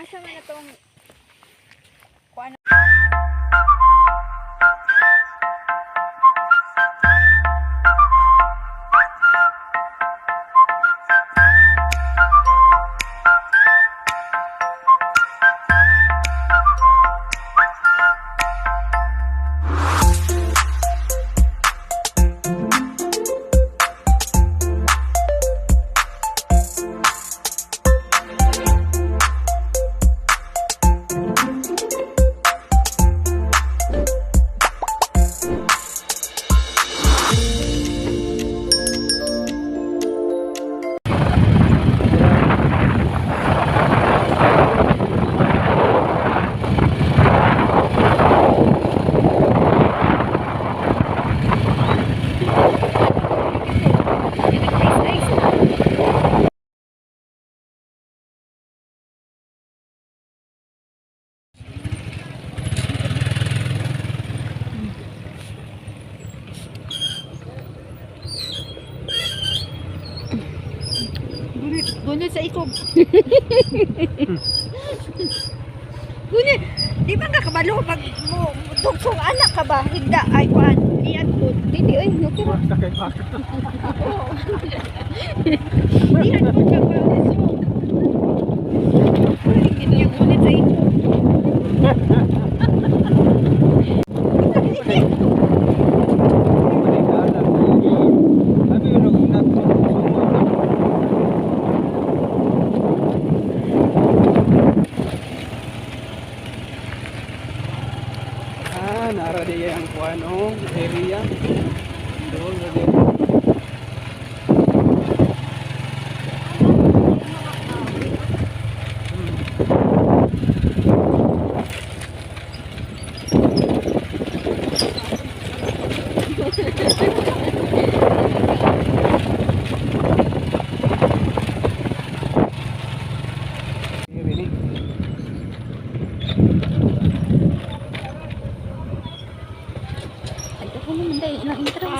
Isa man na tong kuan. Gunit sa ikog. Gunit, di ba nga kabalo pag mo dugsong anak ka ba? Higda ay kuan. Diyan po. Dili oy, no pero. Diyan po ka ba? Gunit sa ikog. Nara dia yang kuano area doon lagi.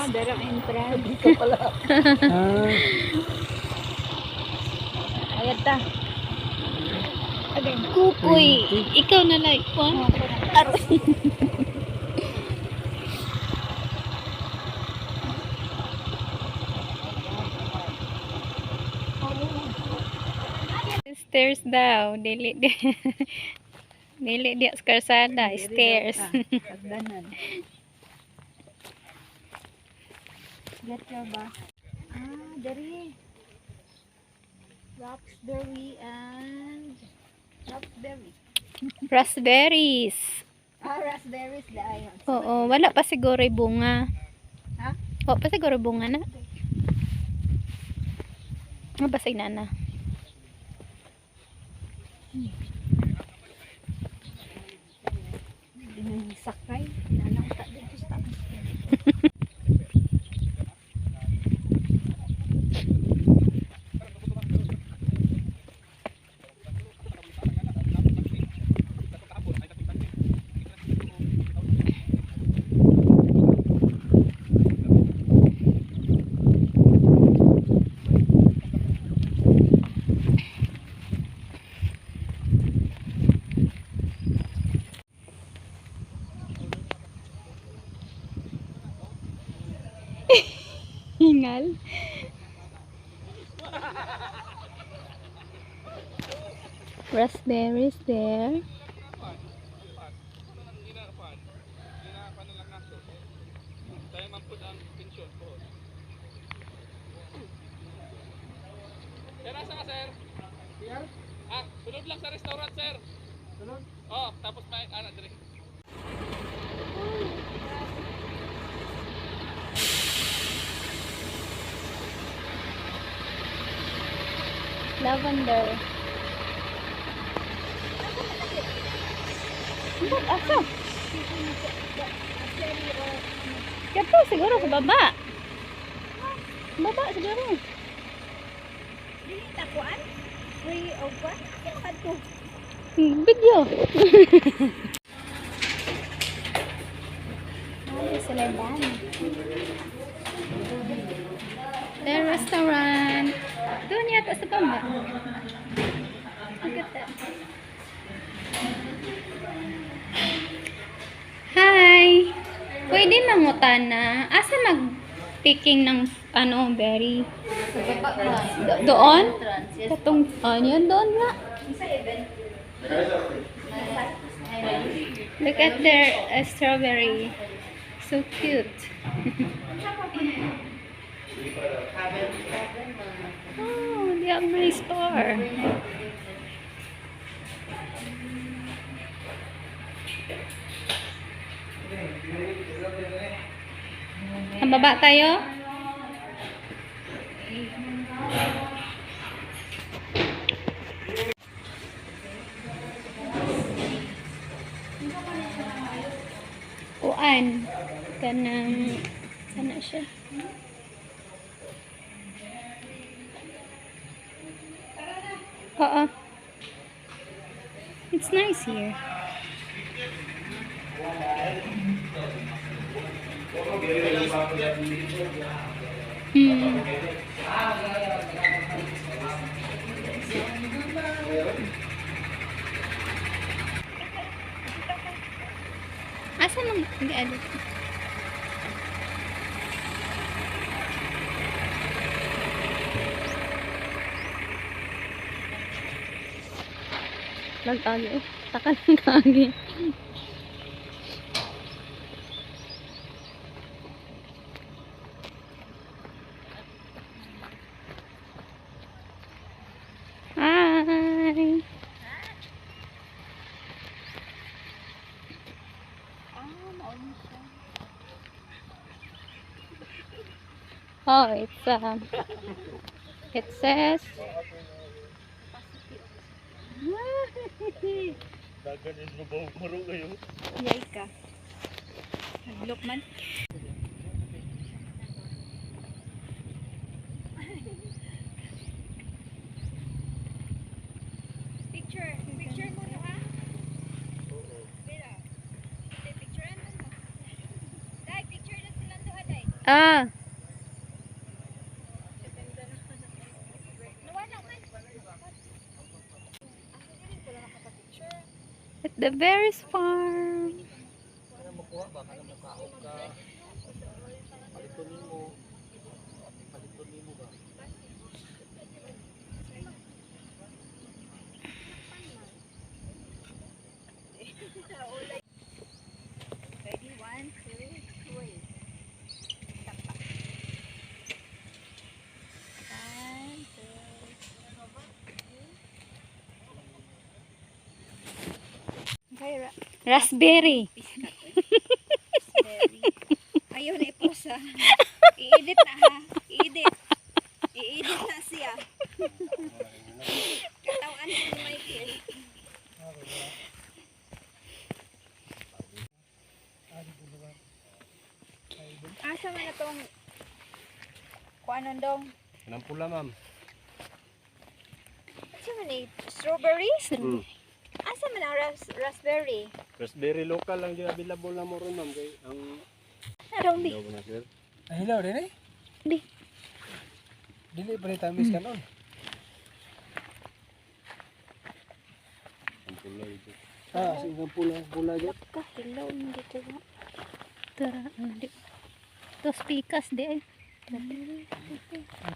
Darang entrance. Ikaw pala. Ayat ta. Again. Kukoy, ikaw na like ko. Stairs daw, dili di. Dili di karsada, stairs. Pagdanan. Get your ba? Dari. Raspberry and raspberry. Raspberries. Raspberries dahil. Oo, wala pa siguro yung bunga. Ha? Wala pa siguro bunga na. Mabasay na na. Sakay. Nanang tak dito sa taas. Hingal. Raspberries there. Nasa ka, sir? Sunod lang sa restaurant, sir. Sunod? Oh, tapos may anak dire. Lavender. Asa? Kato siguro sa baba. Baba siguro. Dili ta kuan? Free of what? Ano kadto? Video. Sila dami. The restaurant. Doon yata sa baba. Look at that. Hi! Pwede mangutana. Asa mag-picking ng ano, berry? Doon? Katong, yun doon nga. Look at their strawberry. So cute. Oh, they have nice store. Ang baba tayo? Kuan. Kanang, sana siya. Oo. It's nice here. Hmm. Asa mang edit? Nagtalo. Takal ng kagi. Hi. Oh, it says Dagan is maro kayo. Yay ka. Naglok man. Picture mo na ha? Bila. Picture mo. Dai, picture na sila doon dai. ah, at the berries farm. Ready? 1, 2, 3. Okay, Raspberry. raspberry. Ayaw na iposa. I-edit na ha. I-edit. I-edit na siya. Katawan ko ni Michael. Asa man na tong kuanon dong? Anong pula, ma'am? Asa man eh? Strawberry? Hmm. Asa man ang raspberry? Raspberry local lang yung available na mo ron, ma'am. Kay ang Narong di. daw na, sir. Hilaw din eh. Di. Dili pa rin tamis ka nun. Ang pula ito. Singgang pula dyan. Kahilaw mo dito nga. Tara, di. Tos pikas di ay.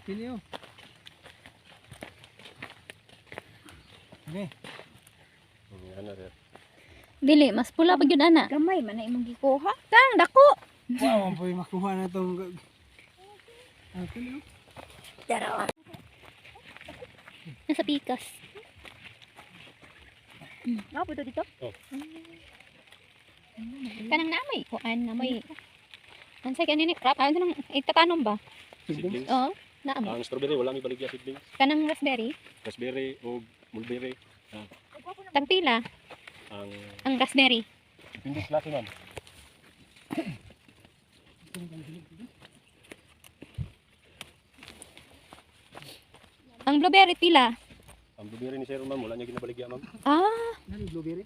Pili yun. Okay. Ano, sir? Dili, mas pula pa gyud ana. Gamay man na imong gikuha. Tang dako. Wow, ang po'y makuha na itong... Pili yun. Tara. Nasa pikas. Nga po dito? Kanang namoy. Kuan namoy. Ansay kanini crap. Ano nang itatanom ba? Seedlings. Oo, naamo. Ang strawberry, wala may baligya seedlings. Kanang raspberry. Raspberry o mulberry. Tagpila. Ang Ang raspberry. pindis klase, ma'am. Ang blueberry pila. Ang blueberry ni sir, ma'am, wala niya ginabaligya, ma'am. Ah, Nani blueberry?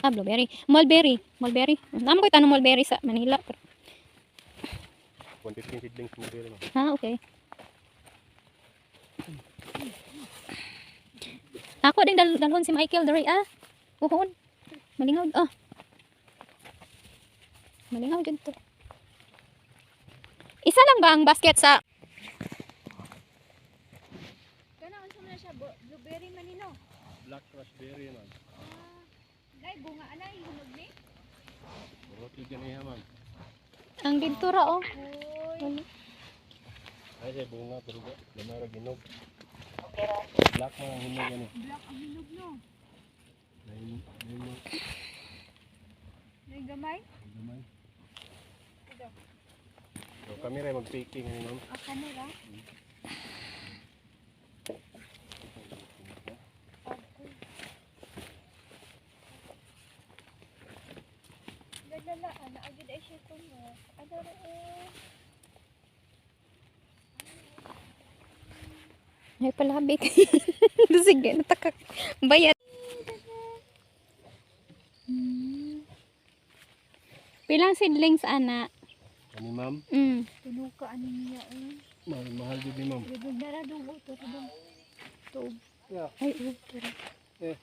blueberry. Mulberry. Mulberry. Naman ko itanong mulberry sa Manila. 115 seedlings mulberry, ma'am. Ah, okay. Ako ding dalhon si Michael diri Uhon. Malingaw. Malingaw jud to. Isa lang ba ang basket sa Kana unsa man na siya blueberry man nino. Black raspberry man. Dai bunga anay hunog ni. Burot yun ganiha ma'am. ang bintura Uy. Ay siya bunga pero gamay ra ginog. Black man ang hinog ani. Black ang hinog no. Nay Nay gamay. gamay. Ito. So kami ray mag-picking ani ma'am. Kanila. Lala, ana agad ay siya mo. Ano ay palabik. Sige, natakak. Bayad. Pilang seedlings ana? Ani ma'am, Tunog ka ani niya mahal jud ni ma'am. Dugog na ra dugo to dugog. Yeah. Ay, okay.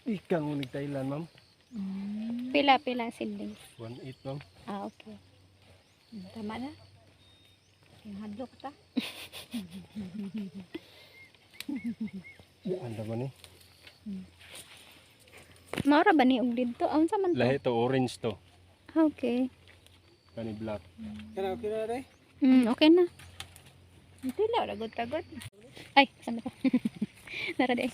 Ikang unig Thailand ma'am. Pila seedlings. 1.8 ma'am. Okay. Tama na. Yung hadlok ta. Anda man ni. Maura ba ni og didto? Unsa man to? Lahi to orange to. Okay. Kani black. Kana okay na rin? Okay na. Pila ragot-ragot. Ay, saan na to? Nara di.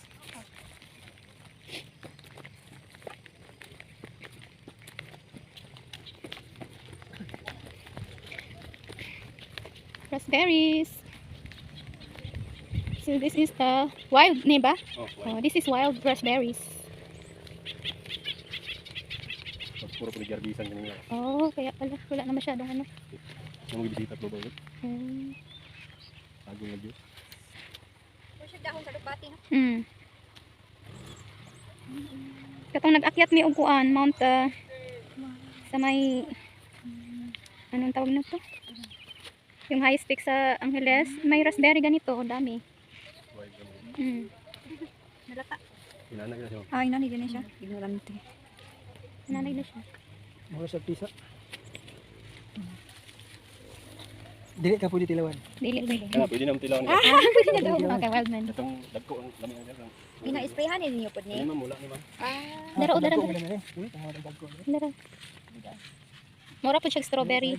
Raspberries. So this is the wild, ni ba? Oh, Oh, this is wild raspberries. puro paligarbisan kanina. Oh, kaya pala wala na masyadong ano. Yung bisita to ba? Hmm. Tago na jud. Kung siya dahon sa lupati no. Katong nag-akyat mi og kuan, Mount sa may anong tawag na to? Yung high stick sa Angeles, may raspberry ganito, oh, dami. White kami. Nalata. Inana ka siya. Ay, nani din siya. Ignorante. Nanay na siya. Mga sa pisa. Dili ka pwede tilawan. Dili. Kana pwede nang tilawan. Pwede na daw. Okay, wild man. Itong dagko ang lami ang lang. Ina-sprayhan ninyo pod Ni ni. ma'am wala ni ma'am. Dara. Uy, tama ng dagko. Dara. Mura po siya strawberry.